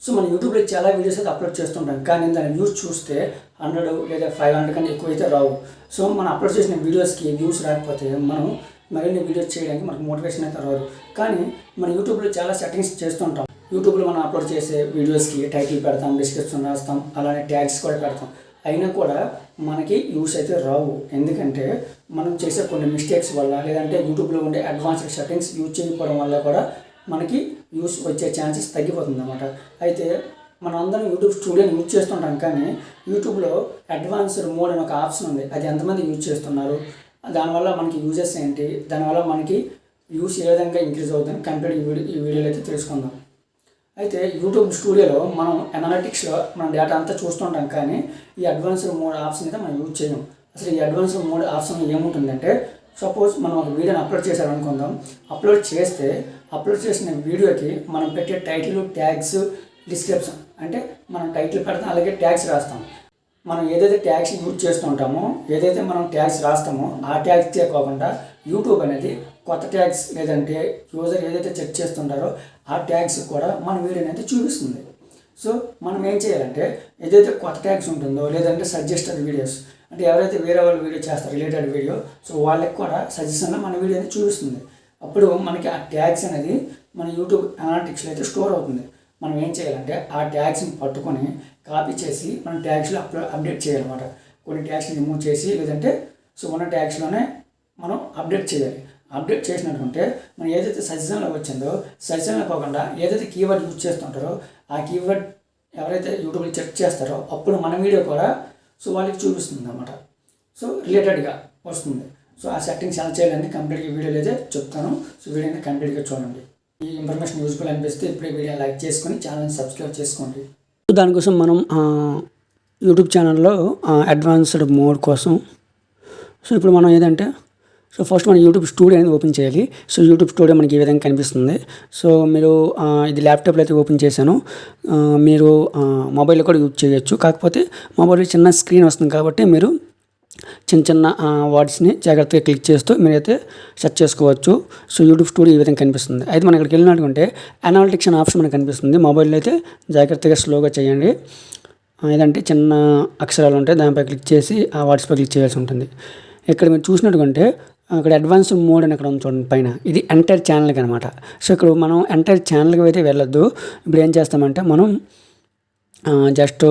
So మన యూట్యూబ్లో చాలా వీడియోస్ అయితే అప్లోడ్ చేస్తుంటాం, కానీ దాని వ్యూస్ చూస్తే 100 లేదా 500 కంటే ఎక్కువ అయితే రావు. సో మనం అప్లోడ్ చేసిన వీడియోస్కి వ్యూస్ రాకపోతే మనం మరిన్ని వీడియోస్ చేయడానికి మనకు మోటివేషన్ అయితే రాదు. కానీ మన యూట్యూబ్లో చాలా సెట్టింగ్స్ చేస్తుంటాం. యూట్యూబ్లో మనం అప్లోడ్ చేసే వీడియోస్కి టైటిల్ పెడతాం, డిస్క్రిప్షన్ రాస్తాం, అలానే ట్యాగ్స్ కూడా పెడతాం. అయినా కూడా మనకి వ్యూస్ అయితే రావు. ఎందుకంటే మనం చేసే కొన్ని మిస్టేక్స్ వల్ల, లేదంటే యూట్యూబ్లో ఉండే అడ్వాన్స్డ్ సెట్టింగ్స్ యూజ్ చేయకపోవడం వల్ల కూడా మనకి వ్యూస్ వచ్చే ఛాన్సెస్ తగ్గిపోతుంది అన్నమాట. అయితే మనం అందరం యూట్యూబ్ స్టూడియోని యూజ్ చేస్తుంటాం, కానీ యూట్యూబ్లో అడ్వాన్స్డ్ మోడ్ అని ఒక ఆప్షన్ ఉంది. అది ఎంతమంది యూజ్ చేస్తున్నారు, దానివల్ల మనకి యూజెస్ ఏంటి, దానివల్ల మనకి వ్యూస్ ఏ విధంగా ఇంక్రీజ్ అవుతుంది కంప్లీట్ ఈ వీడియోలో అయితే తెలుసుకుందాం. అయితే యూట్యూబ్ స్టూడియోలో మనం అనలిటిక్స్లో మన డేటా అంతా చూస్తుంటాం, కానీ ఈ అడ్వాన్స్డ్ మోడ్ ఆప్షన్ అయితే మనం యూజ్ చేయం. అసలు ఈ అడ్వాన్స్డ్ మోడ్ ఆప్షన్ ఏముంటుందంటే, సపోజ్ మనం ఒక వీడియోని అప్లోడ్ చేశారనుకుందాం. అప్లోడ్ చేసిన వీడియోకి మనం పెట్టే టైటిల్, ట్యాగ్స్, డిస్క్రిప్షన్, అంటే మనం టైటిల్ పెడతాం, అలాగే ట్యాగ్స్ రాస్తాం. మనం ఏదైతే ట్యాగ్స్ యూజ్ చేస్తుంటామో, ఏదైతే మనం ట్యాగ్స్ రాస్తామో ఆ ట్యాగ్సే కాకుండా యూట్యూబ్ అనేది కొత్త ట్యాగ్స్, లేదంటే యూజర్ ఏదైతే చెక్ చేస్తుంటారో ఆ ట్యాగ్స్ కూడా మన వీడియోని అయితే చూపిస్తుంది. సో మనం ఏం చేయాలంటే, ఏదైతే కొత్త ట్యాగ్స్ ఉంటుందో, లేదంటే సజెస్టెడ్ వీడియోస్, అంటే ఎవరైతే వేరే వాళ్ళు వీడియో చేస్తారు రిలేటెడ్ వీడియో, సో వాళ్ళకి కూడా సజెషన్లో మన వీడియో అనేది చూపిస్తుంది. అప్పుడు మనకి ఆ ట్యాగ్స్ అనేది మన యూట్యూబ్ అనలిటిక్స్లో అయితే స్టోర్ అవుతుంది. మనం ఏం చేయాలంటే ఆ ట్యాగ్స్ని పట్టుకొని కాపీ చేసి మన ట్యాగ్స్లో అప్డేట్ చేయాలన్నమాట. కొన్ని ట్యాగ్స్ని రిమూవ్ చేసి, లేదంటే సో ఉన్న ట్యాగ్స్లోనే మనం అప్డేట్ చేయాలి. అప్డేట్ చేసినట్టుంటే మనం ఏదైతే సజెషన్లో వచ్చిందో, సజెషన్లో కాకుండా ఏదైతే కీవర్డ్ యూజ్ చేస్తుంటారో ఆ కీవర్డ్ ఎవరైతే యూట్యూబ్లో చెక్ చేస్తారో అప్పుడు మన వీడియో కూడా సో వాళ్ళకి చూపిస్తుంది అన్నమాట. సో రిలేటెడ్గా వస్తుంది. సో ఆ సెట్టింగ్స్ ఎలా చేయాలని కంప్లీట్గా వీడియోలో అయితే చెప్తాను. సో వీడియోని కంప్లీట్గా చూడండి. ఈ ఇన్ఫర్మేషన్ యూజ్ఫుల్ అనిపిస్తే ఇప్పుడే వీడియో లైక్ చేసుకొని ఛానల్ని సబ్స్క్రైబ్ చేసుకోండి. దానికోసం మనం యూట్యూబ్ ఛానల్లో అడ్వాన్స్డ్ మోడ్ కోసం సో ఇప్పుడు మనం ఏదంటే, సో ఫస్ట్ మనం యూట్యూబ్ స్టూడియో అనేది ఓపెన్ చేయాలి. సో యూట్యూబ్ స్టూడియో మనకి ఈ విధంగా కనిపిస్తుంది. సో మీరు ఇది ల్యాప్టాప్లో అయితే ఓపెన్ చేశాను, మీరు మొబైల్లో కూడా యూజ్ చేయొచ్చు. కాకపోతే మొబైల్లో చిన్న స్క్రీన్ వస్తుంది కాబట్టి మీరు చిన్న వర్డ్స్ని జాగ్రత్తగా క్లిక్ చేస్తూ మీరైతే సెర్చ్ చేసుకోవచ్చు. సో యూట్యూబ్ స్టూడియో ఈ విధంగా కనిపిస్తుంది. అయితే మనం ఇక్కడికి వెళ్ళినట్టుకుంటే అనలిటిక్స్ అనే ఆప్షన్ మనకు కనిపిస్తుంది. మొబైల్లో అయితే జాగ్రత్తగా స్లోగా చేయండి. ఏదంటే చిన్న అక్షరాలు ఉంటాయి, దానిపై క్లిక్ చేసి ఆ వర్డ్స్పై క్లిక్ చేయాల్సి ఉంటుంది. ఇక్కడ మీరు చూసినట్టుకుంటే అక్కడ అడ్వాన్స్డ్ మోడ్ అని అక్కడ ఉంది చూడండి పైన, ఇది ఎంటైర్ ఛానల్కి అనమాట. సో ఇక్కడ మనం ఎంటైర్ ఛానల్కి అయితే వెళ్ళొద్దు. ఇప్పుడు ఏం చేస్తామంటే మనం జస్ట్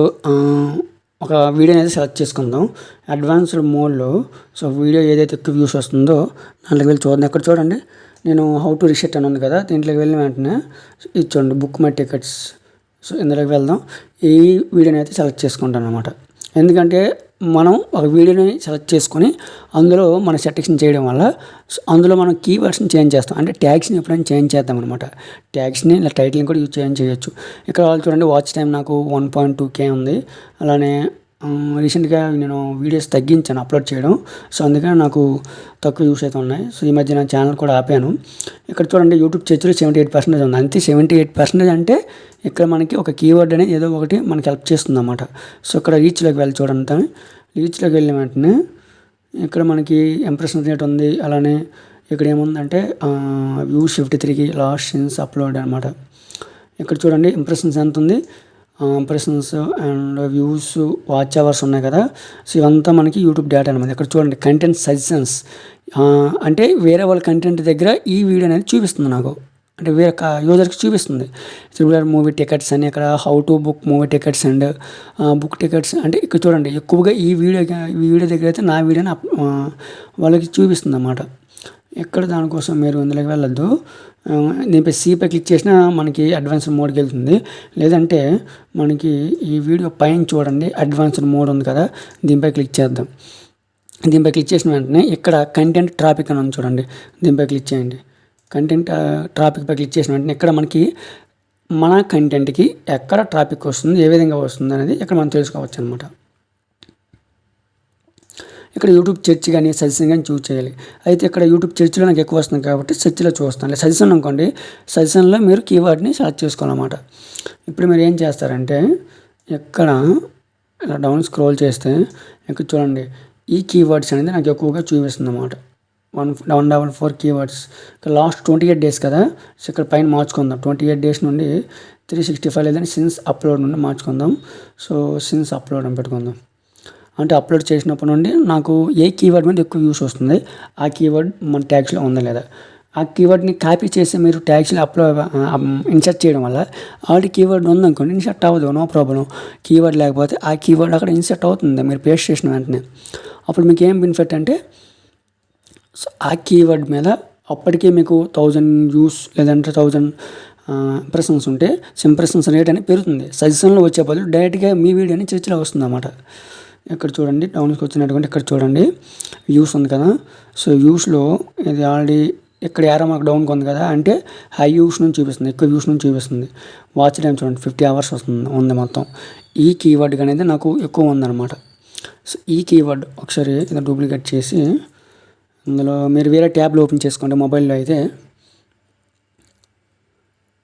ఒక వీడియో అనేది సెలెక్ట్ చేసుకుందాం అడ్వాన్స్డ్ మోడ్లో. సో వీడియో ఏదైతే ఎక్కువ వ్యూస్ వస్తుందో దాంట్లోకి వెళ్ళి చూద్దాం. ఎక్కడ చూడండి, నేను హౌ టు రీసెట్ అని ఉంది కదా, దీంట్లోకి వెళ్ళిన వెంటనే ఇది చూడండి, బుక్ మై టికెట్స్. సో ఇందులోకి వెళ్దాం. ఈ వీడియోని అయితే సెలెక్ట్ చేసుకుంటాను అనమాట. ఎందుకంటే మనం ఒక వీడియోని సెలెక్ట్ చేసుకొని అందులో మన సెట్టింగ్స్ని చేయడం వల్ల అందులో మనం కీవర్డ్స్ని చేంజ్ చేస్తాం. అంటే ట్యాగ్స్ని ఎప్పుడైనా చేంజ్ చేద్దాం అనమాట. ట్యాగ్స్ని ఇలా టైటిల్ని కూడా చేంజ్ చేయొచ్చు. ఇక్కడ చూడండి, వాచ్ టైం నాకు 1.2K ఉంది. అలానే రీసెంట్గా నేను వీడియోస్ తగ్గించాను అప్లోడ్ చేయడం. సో అందుకని నాకు తక్కువ వ్యూస్ అయితే ఉన్నాయి. సో ఈ మధ్య నా ఛానల్ కూడా ఆపాను. ఇక్కడ చూడండి, యూట్యూబ్ చర్చలో 78% ఉంది. అంతే 78% అంటే ఇక్కడ మనకి ఒక కీవర్డ్ అనేది ఏదో ఒకటి మనకి హెల్ప్ చేస్తుంది అన్నమాట. సో ఇక్కడ రీచ్లోకి వెళ్ళి చూడండి, రీచ్లోకి వెళ్ళిన వెంటనే ఇక్కడ మనకి ఇంప్రెషన్ రేట్ ఉంది. అలానే ఇక్కడ ఏముందంటే వ్యూ 53కి లాస్ట్ సిన్స్ అప్లోడ్ అనమాట. ఇక్కడ చూడండి ఇంప్రెషన్స్ ఎంత ఉంది, impressions and views, watch hours ఉన్నాయి కదా. సో ఇవంతా మనకి యూట్యూబ్ డేటా అనమాట. ఇక్కడ చూడండి కంటెంట్ సజెషన్స్, అంటే వేరే వాళ్ళ కంటెంట్ దగ్గర ఈ వీడియో అనేది చూపిస్తుంది నాకు, అంటే వేరే యూజర్కి చూపిస్తుంది. త్రిబుల్ మూవీ టికెట్స్ అని, ఇక్కడ how to book movie tickets and book tickets. అంటే ఇక్కడ చూడండి ఎక్కువగా ఈ వీడియో దగ్గర అయితే నా వీడియోని వాళ్ళకి చూపిస్తుంది అన్నమాట. ఎక్కడ దానికోసం మీరు ఇందులోకి వెళ్ళొద్దు. దీనిపై సీపై క్లిక్ చేసినా మనకి అడ్వాన్స్డ్ మోడ్కి వెళ్తుంది. లేదంటే మనకి ఈ వీడియో పైన చూడండి అడ్వాన్స్డ్ మోడ్ ఉంది కదా, దీనిపై క్లిక్ చేద్దాం. దీనిపై క్లిక్ చేసిన వెంటనే ఇక్కడ కంటెంట్ ట్రాఫిక్ అని ఉంది చూడండి, దీనిపై క్లిక్ చేయండి. కంటెంట్ ట్రాఫిక్పై క్లిక్ చేసిన వెంటనే ఇక్కడ మనకి మన కంటెంట్కి ఎక్కడ ట్రాఫిక్ వస్తుంది, ఏ విధంగా వస్తుంది అనేది ఇక్కడ మనం తెలుసుకోవచ్చు అనమాట. ఇక్కడ యూట్యూబ్ సెర్చ్ కానీ సజెషన్ కానీ చూస్ చేయాలి. అయితే ఇక్కడ యూట్యూబ్ సెర్చ్లో నాకు ఎక్కువ వస్తుంది కాబట్టి సెర్చ్లో చూస్తాను. సజెషన్ అనుకోండి, సజెషన్లో మీరు కీవర్డ్ని సెలెక్ట్ చేసుకోవాలన్నమాట. ఇప్పుడు మీరు ఏం చేస్తారంటే ఇక్కడ ఇలా డౌన్ స్క్రోల్ చేస్తే ఇక్కడ చూడండి ఈ కీవర్డ్స్ అనేది నాకు ఎక్కువగా చూపిస్తుంది అన్నమాట. 114 కీవర్డ్స్. ఇక్కడ లాస్ట్ 28 డేస్ కదా. సో ఇక్కడ పైన మార్చుకుందాం. 28 డేస్ నుండి 365 లేదంటే సిన్స్ అప్లోడ్ నుండి మార్చుకుందాం. సో సిన్స్ అప్లోడ్ అని పెట్టుకుందాం. అంటే అప్లోడ్ చేసినప్పటి నుండి నాకు ఏ కీవర్డ్ మీద ఎక్కువ యూస్ వస్తుంది, ఆ కీవర్డ్ మన ట్యాగ్స్లో ఉందా లేదా. ఆ కీవర్డ్ని కాపీ చేసి మీరు ట్యాగ్స్లో ఇన్సర్ట్ చేయడం వల్ల ఆల్రెడీ కీవర్డ్ ఉందనుకోండి, ఇన్సర్ట్ అవ్వదు, నో ప్రాబ్లం. కీవర్డ్ లేకపోతే ఆ కీవర్డ్ అక్కడ ఇన్సర్ట్ అవుతుంది మీరు పేస్ట్ చేసిన వెంటనే. అప్పుడు మీకు ఏం బెనిఫిట్ అంటే ఆ కీవర్డ్ మీద అప్పటికే మీకు 1000 వ్యూస్ లేదంటే 1000 ఇంప్రెషన్స్ ఉంటే ఇంప్రెషన్స్ రేట్ అనేది పెరుగుతుంది. సజెషన్లో వచ్చే బదులు డైరెక్ట్గా మీ వీడియోని చర్చలో వస్తుంది అన్నమాట. ఇక్కడ చూడండి, డౌన్కి వచ్చినటువంటి ఇక్కడ చూడండి వ్యూస్ ఉంది కదా. సో వ్యూస్లో ఇది ఆల్రెడీ ఇక్కడ యారో మాకు డౌన్కి ఉంది కదా, అంటే హై వ్యూస్ నుంచి చూపిస్తుంది, ఎక్కువ వ్యూస్ నుంచి చూపిస్తుంది. వాచ్ టైం చూడండి 50 hours ఉంది మొత్తం. ఈ కీవర్డ్ అనేది నాకు ఎక్కువ ఉందన్నమాట. సో ఈ కీవర్డ్ ఒకసారి ఇది డూప్లికేట్ చేసి ఇందులో మీరు వేరే ట్యాబ్లో ఓపెన్ చేసుకోండి. మొబైల్లో అయితే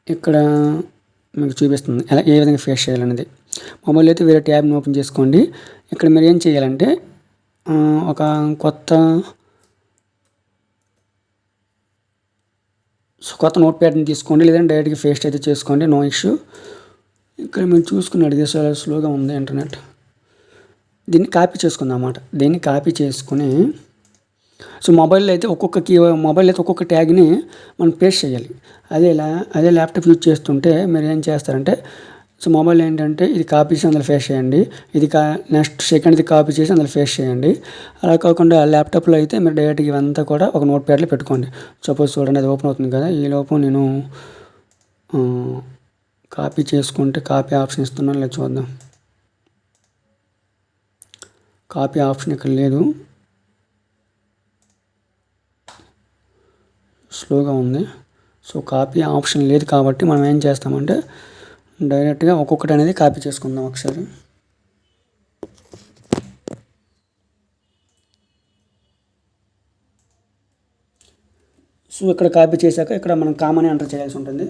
ఇక్కడ మీకు చూపిస్తుంది ఎలా ఏ విధంగా ఫేస్ చేయాలనేది. మొబైల్ అయితే వేరే ట్యాబ్ని ఓపెన్ చేసుకోండి. ఇక్కడ మీరు ఏం చేయాలంటే ఒక కొత్త నోట్ ప్యాడ్ని తీసుకోండి, లేదంటే డైరెక్ట్గా పేస్ట్ అయితే చేసుకోండి, నో ఇష్యూ. ఇక్కడ మీరు చూసుకున్నాడు ఇది చాలా స్లోగా ఉంది ఇంటర్నెట్. దీన్ని కాపీ చేసుకుందాం అన్నమాట. దీన్ని కాపీ చేసుకుని సో మొబైల్లో అయితే ఒక్కొక్క ట్యాగ్ని మనం పేస్ట్ చేయాలి. అదే ల్యాప్టాప్ యూజ్ చేస్తుంటే మీరు ఏం చేస్తారంటే సో మొబైల్ ఏంటంటే ఇది కాపీ చేసి అందులో పేస్ట్ చేయండి, ఇది నెక్స్ట్ సెకండ్ది కాపీ చేసి అందులో పేస్ట్ చేయండి. అలా కాకుండా ల్యాప్టాప్లో అయితే మీరు డైరెక్ట్గా ఇవంతా కూడా ఒక నోట్ ప్యాడ్లో పెట్టుకోండి. సపోజ్ చూడండి అది ఓపెన్ అవుతుంది కదా, ఈ లోపు నేను కాపీ చేసుకుంటే కాపీ ఆప్షన్ ఇస్తున్నాను లేదా చూద్దాం. కాపీ ఆప్షన్ ఇక్కడ లేదు, స్లోగా ఉంది. సో కాపీ ఆప్షన్ లేదు కాబట్టి మనం ఏం చేస్తామంటే డైరెక్ట్గా ఒక్కొక్కటి అనేది కాపీ చేసుకుందాం ఒకసారి. సో ఇక్కడ కాపీ చేశాక ఇక్కడ మనం కామన్ ఎంటర్ చేయాల్సి ఉంటుంది.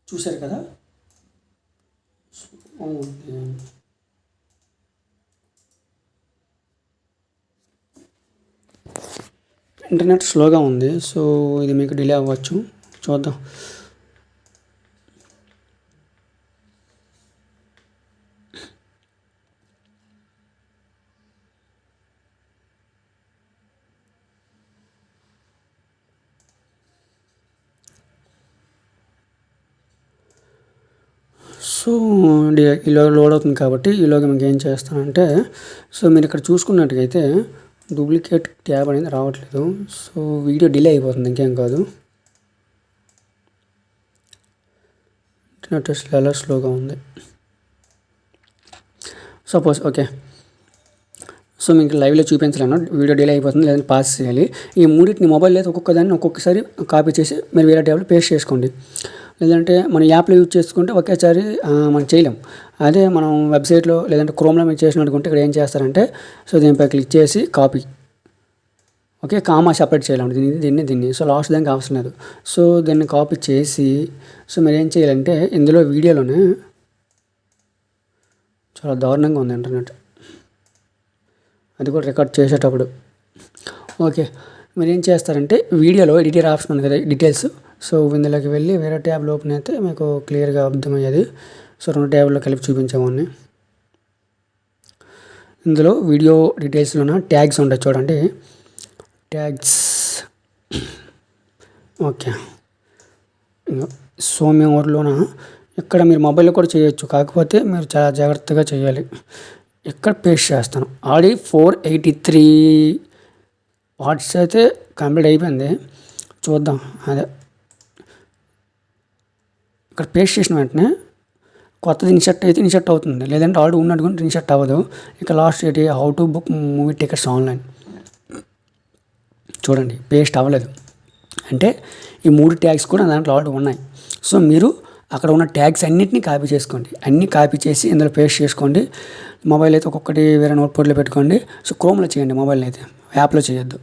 చూశారు కదా. ఇంటర్నెట్ స్లోగా ఉంది, సో ఇది మీకు డిలే అవ్వచ్చు, చూద్దాం. సో ఈలోగా లోడ్ అవుతుంది కాబట్టి ఈలోగా మీకు ఏం చేస్తానంటే సో మీరు ఇక్కడ చూసుకున్నట్టుగైతే డూప్లికేట్ ట్యాబ్ అనేది రావట్లేదు. సో వీడియో డిలే అయిపోతుంది, ఇంకేం కాదు. ఇంటర్నెట్ చాలా స్లోగా ఉంది. సపోజ్ ఓకే, సో మీకు లైవ్లో చూపించలేను, వీడియో డిలే అయిపోతుంది, లేదంటే పాస్ చేయాలి. ఈ మూడింటిని మొబైల్ అయితే ఒక్కొక్క దాన్ని ఒక్కొక్కసారి కాపీ చేసి మీరు వేరే ట్యాబ్లో పేస్ట్ చేసుకోండి. లేదంటే మన యాప్లో యూజ్ చేసుకుంటే ఒకేసారి మనం చేయలేం. అదే మనం వెబ్సైట్లో లేదంటే క్రోమ్లో మీరు చేసినట్టుకుంటే ఇక్కడ ఏం చేస్తారంటే సో దీనిపై క్లిక్ చేసి కాపీ, ఓకే, కామా సెపరేట్ చేయాలంటే దీన్ని సో లాస్ట్ దానికి అవసరం లేదు. సో దీన్ని కాపీ చేసి సో మీరు ఏం చేయాలంటే ఇందులో వీడియోలోనే చాలా దారుణంగా ఉంది ఇంటర్నెట్, అది కూడా రికార్డ్ చేసేటప్పుడు. ఓకే, మీరు ఏం చేస్తారంటే వీడియోలో ఎడిటర్ ఆప్షన్ ఉంది కదా, డీటెయిల్స్. సో ఇందులోకి వెళ్ళి వేరే ట్యాబ్లో ఓపెన్ అయితే మీకు క్లియర్గా అర్థమయ్యేది. సో 2 ట్యాబ్లో కలిపి చూపించామని. ఇందులో వీడియో డీటెయిల్స్లోన ట్యాగ్స్ ఉంటాయి చూడండి, ట్యాగ్స్. ఓకే, సో మేము ఊర్లోన ఇక్కడ మీరు మొబైల్లో కూడా చేయొచ్చు, కాకపోతే మీరు చాలా జాగ్రత్తగా చేయాలి. ఇక్కడ పేస్ట్ చేస్తాను. ఆల్రెడీ 483 వాట్స్ అయితే కంప్లీట్ అయిపోయింది, చూద్దాం. అదే ఇక్కడ పేస్ట్ చేసిన వెంటనే కొత్తది ఇన్సర్ట్ అయితే ఇన్సర్ట్ అవుతుంది, లేదంటే ఆల్రెడీ ఉన్నట్టుకుంటే ఇన్సర్ట్ అవ్వదు. ఇక లాస్ట్ ఏంటి, how to book movie tickets online. చూడండి పేస్ట్ అవ్వలేదు, అంటే ఈ 3 ట్యాగ్స్ కూడా దాంట్లో ఆల్రెడీ ఉన్నాయి. సో మీరు అక్కడ ఉన్న ట్యాగ్స్ అన్నిటిని కాపీ చేసుకోండి. అన్నీ కాపీ చేసి ఇందులో పేస్ట్ చేసుకోండి. మొబైల్ అయితే ఒక్కొక్కటి వేరే నోట్‌ప్యాడ్‌లో పెట్టుకోండి. సో క్రోమ్‌లో చేయండి, మొబైల్‌ని అయితే యాప్‌లో చేయొద్దు.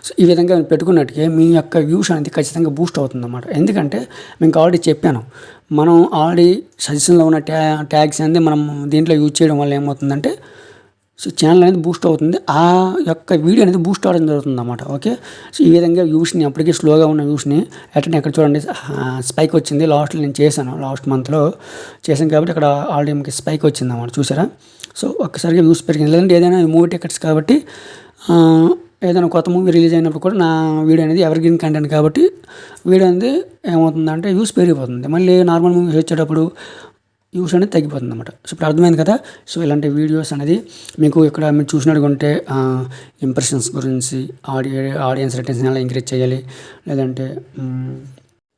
సో ఈ విధంగా పెట్టుకున్నట్టుగా మీ యొక్క వ్యూస్ అనేది ఖచ్చితంగా బూస్ట్ అవుతుందన్నమాట. ఎందుకంటే మీకు ఆల్రెడీ చెప్పాను, మనం ఆల్రెడీ సజెషన్‌లో ఉన్న ట్యాగ్స్ అనేది మనం దీంట్లో యూజ్ చేయడం వల్ల ఏమవుతుందంటే సో ఛానల్ అనేది బూస్ట్ అవుతుంది. ఆ యొక్క వీడియో అనేది బూస్ట్ అవ్వడం జరుగుతుందన్నమాట. ఓకే. సో ఈ విధంగా వ్యూస్‌ని అప్పటికే స్లోగా ఉన్న వ్యూస్‌ని ఎట్టనే ఇక్కడ చూడండి స్పైక్ వచ్చింది. లాస్ట్‌లో నేను చేశాను, లాస్ట్ మంత్‌లో చేశాను కాబట్టి ఇక్కడ ఆల్రెడీ మీకు స్పైక్ వచ్చిందన్నమాట. చూసారా? సో ఒక్కసారిగా వ్యూస్ పెరిగింది. లేదంటే ఏదైనా మూవీ టికెట్స్ కాబట్టి ఏదైనా కొత్త మూవీ రిలీజ్ అయినప్పుడు కూడా నా వీడియో అనేది ఎవర్ గ్రీన్ కంటెంట్ కాబట్టి వీడియో అనేది ఏమవుతుందంటే వ్యూస్ పెరిగిపోతుంది. మళ్ళీ నార్మల్ మూవీస్ వచ్చేటప్పుడు వ్యూస్ అనేది తగ్గిపోతుంది అనమాట. సో ఇప్పుడు అర్థమైంది కదా. సో ఇలాంటి వీడియోస్ అనేది మీకు ఇక్కడ మీరు చూసినట్టుగా ఉంటే ఇంప్రెషన్స్ గురించి, ఆడియన్స్ రిటెన్షన్ ఎలా ఇంక్రీజ్ చేయాలి, లేదంటే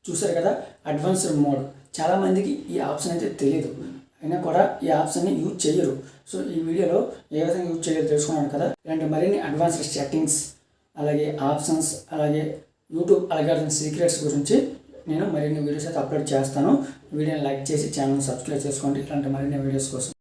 చూసారు కదా అడ్వాన్స్డ్ మోడ్. చాలామందికి ఈ ఆప్షన్ అయితే తెలియదు, అయినా కూడా ఈ ఆప్షన్ని యూజ్ చేయరు. సో ఈ వీడియోలో ఏ విధంగా యూజ్ చేయాలో తెలుసుకున్నాను కదా. ఇలాంటి మరిన్ని అడ్వాన్స్డ్ సెట్టింగ్స్, అలాగే ఆప్షన్స్, అలాగే యూట్యూబ్ అల్గారిథం సీక్రెట్స్ గురించి నేను మరిన్ని వీడియోస్ అయితే అప్లోడ్ చేస్తాను. వీడియోని లైక్ చేసి ఛానల్ సబ్స్క్రైబ్ చేసుకోండి ఇలాంటి మరిన్ని వీడియోస్ కోసం.